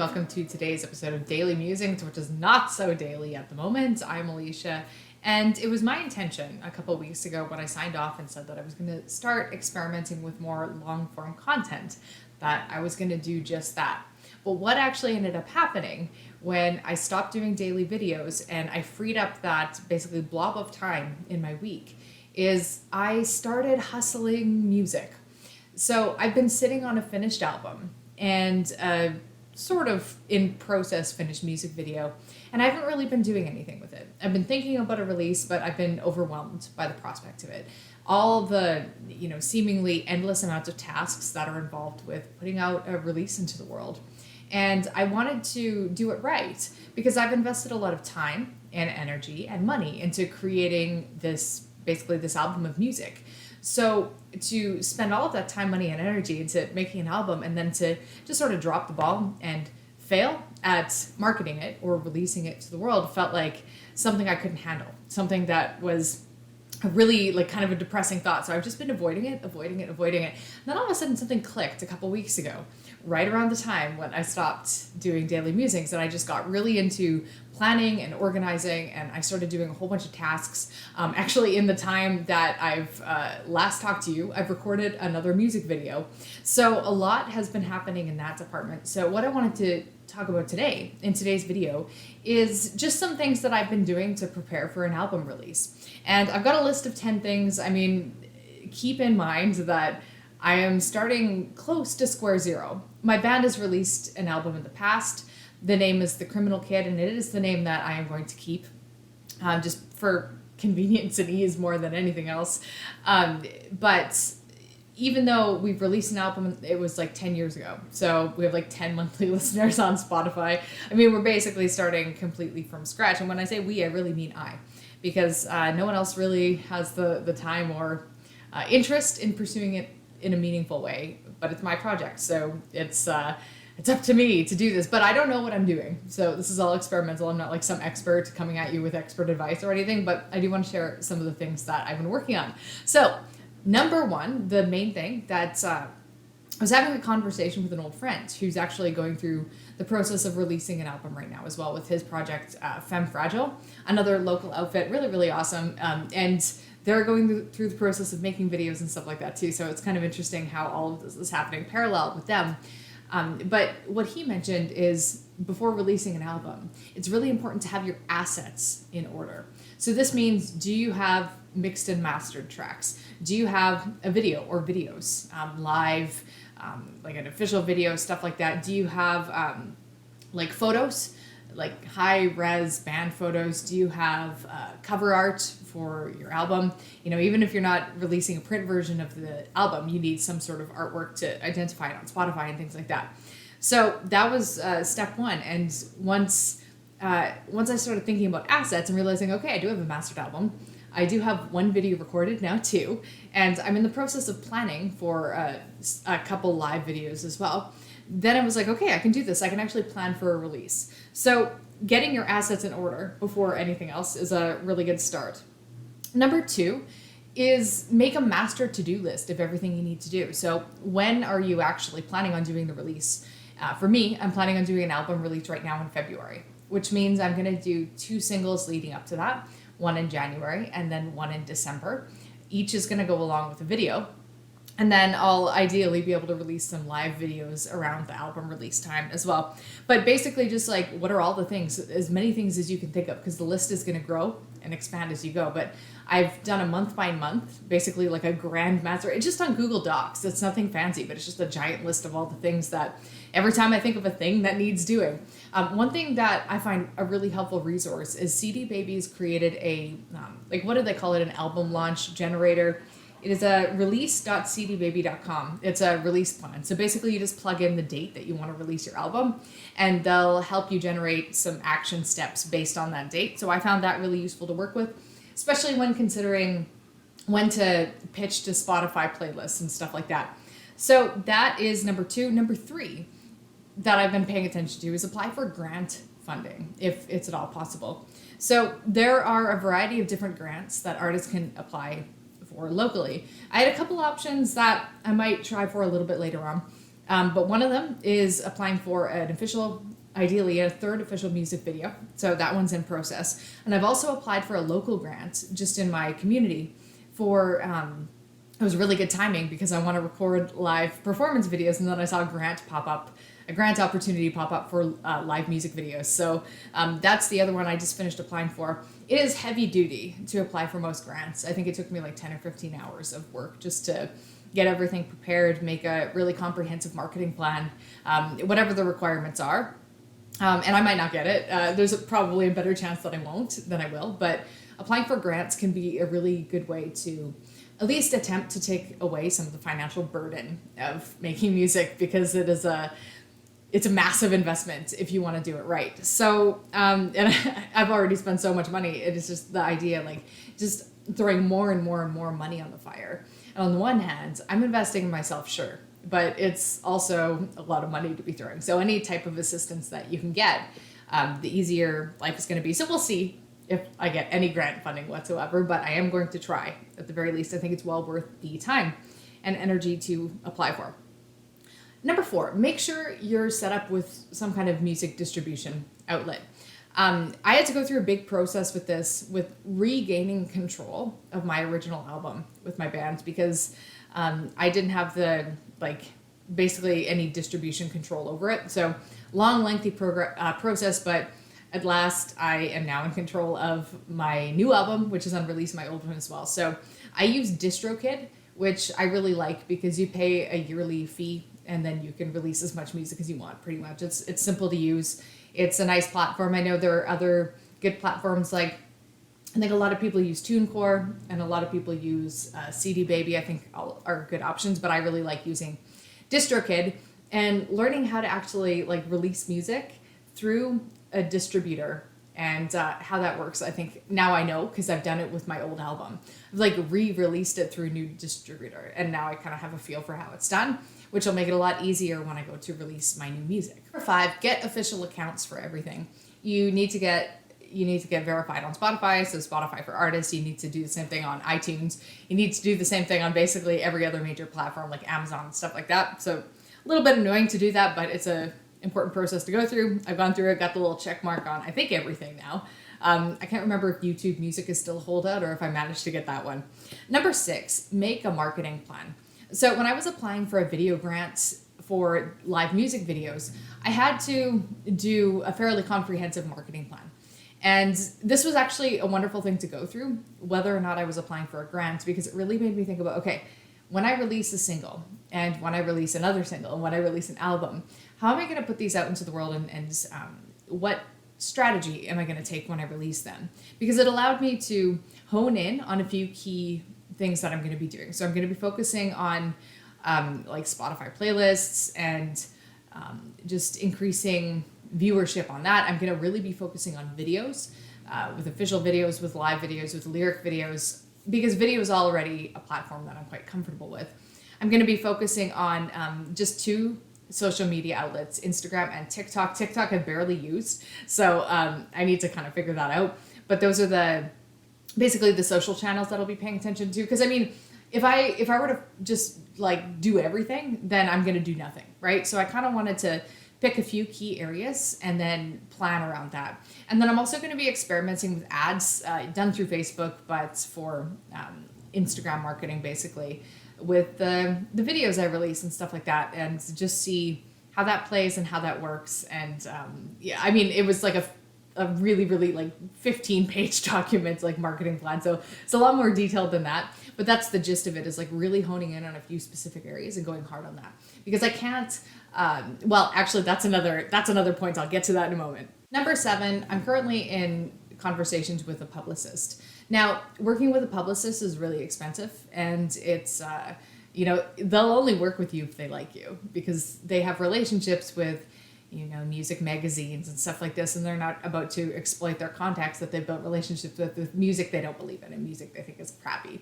welcome to today's episode of Daily Musings, which is not so daily at the moment. I'm Allysia, and it was my intention a couple weeks ago when I signed off and said that I was going to start experimenting with more long-form content, that I was going to do just that. But what actually ended up happening when I stopped doing daily videos and I freed up that basically blob of time in my week is I started hustling music. So I've been sitting on a finished album and a sort of in process finished music video, and I haven't really been doing anything with it. I've been thinking about a release, but I've been overwhelmed by the prospect of it. All the, seemingly endless amounts of tasks that are involved with putting out a release into the world. And I wanted to do it right because I've invested a lot of time and energy and money into creating this album of music. So to spend all of that time, money, and energy into making an album and then to just sort of drop the ball and fail at marketing it or releasing it to the world felt like something I couldn't handle, something that was a really kind of a depressing thought. So I've just been avoiding it. And then all of a sudden something clicked a couple weeks ago, right around the time when I stopped doing daily musings, and I just got really into planning and organizing, and I started doing a whole bunch of tasks. Actually, in the time that I've last talked to you, I've recorded another music video. So a lot has been happening in that department. So what I wanted to talk about today in today's video is just some things that I've been doing to prepare for an album release. And I've got a list of 10 things. I mean, keep in mind that I am starting close to square zero. My band has released an album in the past. The name is The Criminal Kid, and it is the name that I am going to keep just for convenience and ease more than anything else. But even though we've released an album, it was 10 years ago. So we have 10 monthly listeners on Spotify. I mean, we're basically starting completely from scratch. And when I say we, I really mean I, because no one else really has the time or interest in pursuing it in a meaningful way. But it's my project, so it's up to me to do this. But I don't know what I'm doing. So this is all experimental. I'm not some expert coming at you with expert advice or anything, but I do want to share some of the things that I've been working on. So number one, the main thing that I was having a conversation with an old friend who's actually going through the process of releasing an album right now as well with his project, Femme Fragile, another local outfit, really, really awesome. And they're going through the process of making videos and stuff like that too. So it's kind of interesting how all of this is happening parallel with them. But what he mentioned is before releasing an album, it's really important to have your assets in order. So this means, do you have mixed and mastered tracks? Do you have a video or videos, live, like an official video, stuff like that? Do you have photos, like high res band photos? Do you have cover art for your album? Even if you're not releasing a print version of the album, you need some sort of artwork to identify it on Spotify and things like that. So that was step one. And once I started thinking about assets and realizing, okay, I do have a mastered album. I do have one video recorded now too. And I'm in the process of planning for a couple live videos as well. Then I was like, okay, I can do this. I can actually plan for a release. So getting your assets in order before anything else is a really good start. Number two is make a master to-do list of everything you need to do. So when are you actually planning on doing the release? For me, I'm planning on doing an album release right now in February, which means I'm going to do 2 singles leading up to that, one in January and then one in December. Each is going to go along with a video. And then I'll ideally be able to release some live videos around the album release time as well. But basically just what are all the things, as many things as you can think of, because the list is going to grow and expand as you go. But I've done a month by month, basically like a grand master. It's just on Google Docs. It's nothing fancy, but it's just a giant list of all the things that every time I think of a thing that needs doing. One thing that I find a really helpful resource is CD Baby's created a, what do they call it? An album launch generator. It is a release.cdbaby.com. It's a release plan. So basically you just plug in the date that you want to release your album, and they'll help you generate some action steps based on that date. So I found that really useful to work with, especially when considering when to pitch to Spotify playlists and stuff like that. So that is number two. Number three that I've been paying attention to is apply for grant funding, if it's at all possible. So there are a variety of different grants that artists can apply for locally. I had a couple options that I might try for a little bit later on. But one of them is applying for an official ideally a third official music video. So that one's in process. And I've also applied for a local grant just in my community for, it was really good timing because I want to record live performance videos, and then I saw a grant opportunity pop up for live music videos. So that's the other one I just finished applying for. It is heavy duty to apply for most grants. I think it took me like 10 or 15 hours of work just to get everything prepared, make a really comprehensive marketing plan, whatever the requirements are. And I might not get it. There's probably a better chance that I won't than I will, but applying for grants can be a really good way to at least attempt to take away some of the financial burden of making music, because it's a massive investment if you want to do it right. So, and I've already spent so much money. It is just the idea, like just throwing more and more and more money on the fire. And on the one hand, I'm investing in myself, sure, but it's also a lot of money to be throwing. So any type of assistance that you can get, the easier life is going to be. So we'll see if I get any grant funding whatsoever, but I am going to try. At the very least, I think it's well worth the time and energy to apply for. Number 4, make sure you're set up with some kind of music distribution outlet. I had to go through a big process with this, with regaining control of my original album with my band, because I didn't have basically any distribution control over it. So long, lengthy process, but at last I am now in control of my new album, which is unreleased, my old one as well. So I use DistroKid, which I really like because you pay a yearly fee and then you can release as much music as you want, pretty much. It's simple to use. It's a nice platform. I know there are other good platforms, like I think a lot of people use TuneCore and a lot of people use CD Baby. I think all are good options, but I really like using DistroKid and learning how to actually like release music through a distributor and how that works. I think now I know because I've done it with my old album. I've like re-released it through a new distributor, and now I kind of have a feel for how it's done, which will make it a lot easier when I go to release my new music. Number 5, get official accounts for everything. You need to get verified on Spotify, so Spotify for artists. You need to do the same thing on iTunes. You need to do the same thing on basically every other major platform like Amazon and stuff like that. So a little bit annoying to do that, but it's a important process to go through. I've gone through it, got the little check mark on I think everything now. I can't remember if YouTube Music is still a holdout or if I managed to get that one. Number 6, make a marketing plan. So when I was applying for a video grant for live music videos, I had to do a fairly comprehensive marketing plan. And this was actually a wonderful thing to go through, whether or not I was applying for a grant, because it really made me think about, okay, when I release a single and when I release another single and when I release an album, how am I going to put these out into the world, and what strategy am I going to take when I release them? Because it allowed me to hone in on a few key things that I'm going to be doing. So I'm going to be focusing on like Spotify playlists and just increasing viewership on that. I'm going to really be focusing on videos, with official videos, with live videos, with lyric videos, because video is already a platform that I'm quite comfortable with. I'm going to be focusing on just 2 social media outlets, Instagram and TikTok. TikTok I've barely used, so I need to kind of figure that out. But those are basically the social channels that I'll be paying attention to. Because I mean, if I were to just like do everything, then I'm going to do nothing, right? So I kind of wanted to pick a few key areas and then plan around that. And then I'm also going to be experimenting with ads done through Facebook, but for Instagram marketing, basically, with the videos I release and stuff like that, and just see how that plays and how that works. And yeah, I mean, it was like a really, really like 15-page document, like marketing plan. So it's a lot more detailed than that, but that's the gist of it, is like really honing in on a few specific areas and going hard on that, because I can't, well, actually that's another point. I'll get to that in a moment. Number 7, I'm currently in conversations with a publicist. Now, working with a publicist is really expensive, and it's, they'll only work with you if they like you, because they have relationships with, music magazines and stuff like this, and they're not about to exploit their contacts that they've built relationships with music they don't believe in and music they think is crappy.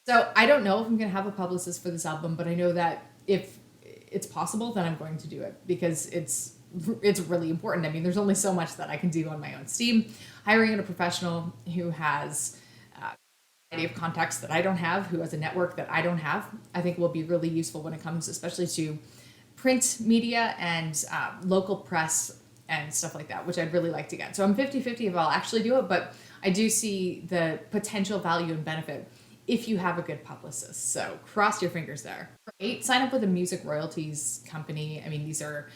So I don't know if I'm going to have a publicist for this album, but I know that if it's possible, then I'm going to do it, because it's really important. I mean, there's only so much that I can do on my own steam. Hiring in a professional who has a variety of contacts that I don't have, who has a network that I don't have, I think will be really useful when it comes especially to print media and local press and stuff like that, which I'd really like to get. So I'm 50-50 if I'll actually do it, but I do see the potential value and benefit if you have a good publicist. So cross your fingers there. 8, sign up with a music royalties company. I mean, these are,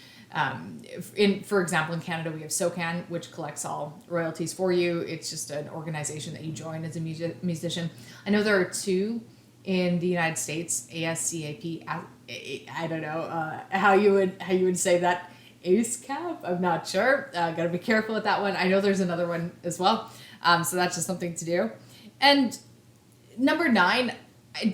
for example, in Canada, we have SOCAN, which collects all royalties for you. It's just an organization that you join as a musician. I know there are 2 in the United States, ASCAP. I don't know how you would say that. ASCAP? I'm not sure. Gotta be careful with that one. I know there's another one as well. So that's just something to do. And number 9,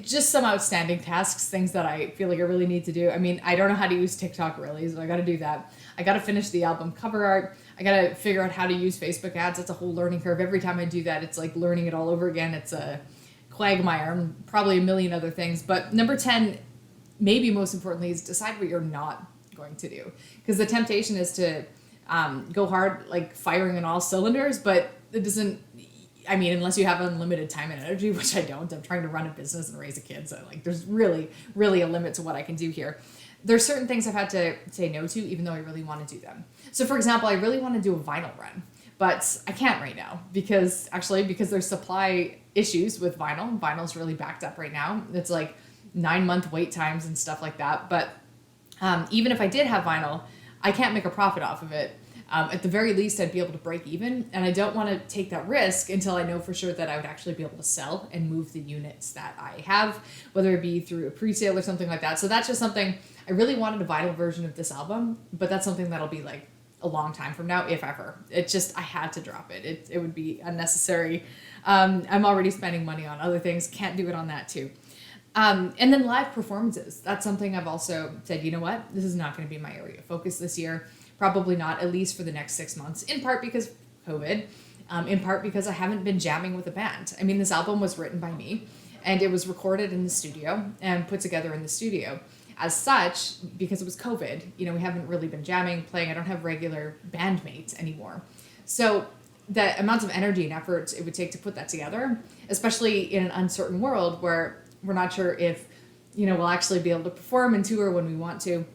just some outstanding tasks, things that I feel like I really need to do. I mean, I don't know how to use TikTok really, so I got to do that. I got to finish the album cover art. I got to figure out how to use Facebook ads. It's a whole learning curve. Every time I do that, it's like learning it all over again. It's a quagmire and probably a million other things. But number 10, maybe most importantly, is decide what you're not going to do. Because the temptation is to go hard, like firing on all cylinders, but it doesn't, I mean, unless you have unlimited time and energy, which I don't. I'm trying to run a business and raise a kid, so like there's really, really a limit to what I can do here. There's certain things I've had to say no to, even though I really want to do them. So for example, I really want to do a vinyl run, but I can't right now because there's supply issues with vinyl. Vinyl's really backed up right now. It's like 9-month wait times and stuff like that. But even if I did have vinyl, I can't make a profit off of it. At the very least, I'd be able to break even, and I don't want to take that risk until I know for sure that I would actually be able to sell and move the units that I have, whether it be through a pre-sale or something like that. So that's just something. I really wanted a vinyl version of this album, but that's something that'll be like a long time from now, if ever. It just, I had to drop it. It would be unnecessary. I'm already spending money on other things. Can't do it on that too. And then live performances. That's something I've also said, you know what, this is not going to be my area of focus this year. Probably not, at least for the next 6 months, in part because of COVID, in part because I haven't been jamming with a band. I mean, this album was written by me and it was recorded in the studio and put together in the studio. As such, because it was COVID, you know, we haven't really been jamming, playing. I don't have regular bandmates anymore. So the amounts of energy and effort it would take to put that together, especially in an uncertain world where we're not sure if, you know, we'll actually be able to perform and tour when we want to,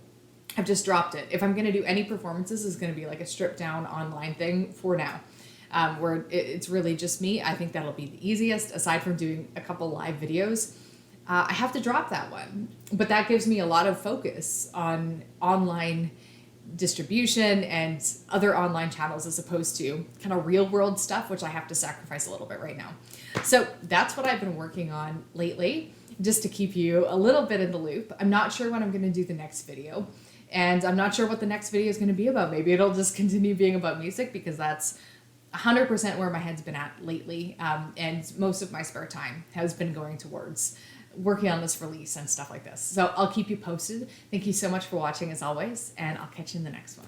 I've just dropped it. If I'm going to do any performances, it's going to be like a stripped down online thing for now, where it's really just me. I think that'll be the easiest, aside from doing a couple live videos. I have to drop that one, but that gives me a lot of focus on online distribution and other online channels as opposed to kind of real world stuff, which I have to sacrifice a little bit right now. So that's what I've been working on lately, just to keep you a little bit in the loop. I'm not sure when I'm going to do the next video. And I'm not sure what the next video is going to be about. Maybe it'll just continue being about music because that's 100% where my head's been at lately. And most of my spare time has been going towards working on this release and stuff like this. So I'll keep you posted. Thank you so much for watching as always, and I'll catch you in the next one.